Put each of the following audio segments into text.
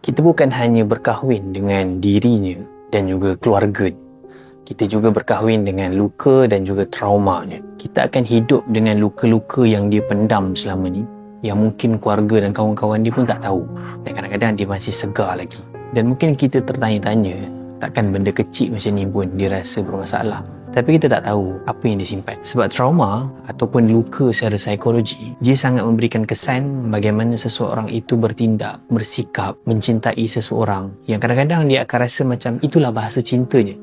Kita bukan hanya berkahwin dengan dirinya dan juga keluarga. Kita juga berkahwin dengan luka dan juga traumanya. Kita akan hidup dengan luka-luka yang dia pendam selama ni, yang mungkin keluarga dan kawan-kawan dia pun tak tahu. Dan kadang-kadang dia masih segar lagi. Dan mungkin kita tertanya-tanya, takkan benda kecil macam ni pun dia rasa bermasalah. Tapi kita tak tahu apa yang disimpan. Sebab trauma ataupun luka secara psikologi, dia sangat memberikan kesan bagaimana seseorang itu bertindak, bersikap, mencintai seseorang yang kadang-kadang dia akan rasa macam itulah bahasa cintanya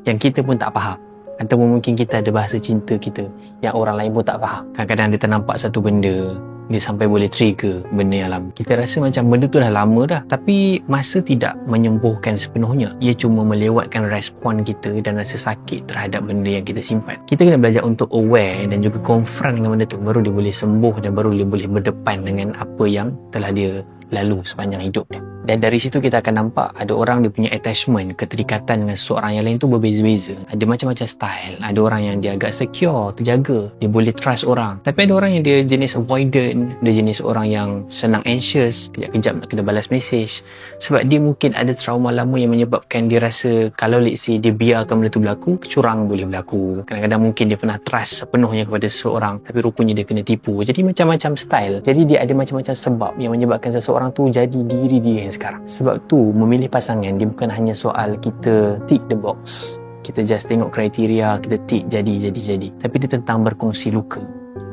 yang kita pun tak faham. Ataupun mungkin kita ada bahasa cinta kita yang orang lain pun tak faham. Kadang-kadang dia ternampak satu benda, dia sampai boleh trigger benda yang lama. Kita rasa macam benda tu dah lama dah, tapi masa tidak menyembuhkan sepenuhnya. Ia cuma melewatkan respon kita dan rasa sakit terhadap benda yang kita simpan. Kita kena belajar untuk aware dan juga confront dengan benda tu, baru dia boleh sembuh dan baru dia boleh berdepan dengan apa yang telah dia lalu sepanjang hidup dia. Dan dari situ kita akan nampak ada orang dia punya attachment, keterikatan dengan seseorang yang lain tu berbeza-beza. Ada macam-macam style. Ada orang yang dia agak secure, terjaga, dia boleh trust orang. Tapi ada orang yang dia jenis avoidant, dia jenis orang yang senang anxious, kejap-kejap nak kena balas message. Sebab dia mungkin ada trauma lama yang menyebabkan dia rasa kalau let's say dia biarkan benda tu berlaku, kecurangan boleh berlaku. Kadang-kadang mungkin dia pernah trust sepenuhnya kepada seseorang, tapi rupanya dia kena tipu. Jadi macam-macam style. Jadi dia ada macam-macam sebab yang menyebabkan seseorang tu jadi diri dia yang sekarang. Sebab tu memilih pasangan dia bukan hanya soal kita tick the box, kita just tengok kriteria, kita tick jadi, tapi dia tentang berkongsi luka.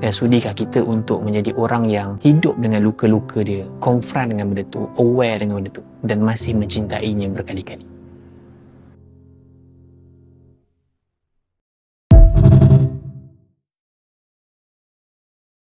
Dan sudikah kita untuk menjadi orang yang hidup dengan luka-luka dia, confront dengan benda tu, aware dengan benda tu, dan masih mencintainya berkali-kali.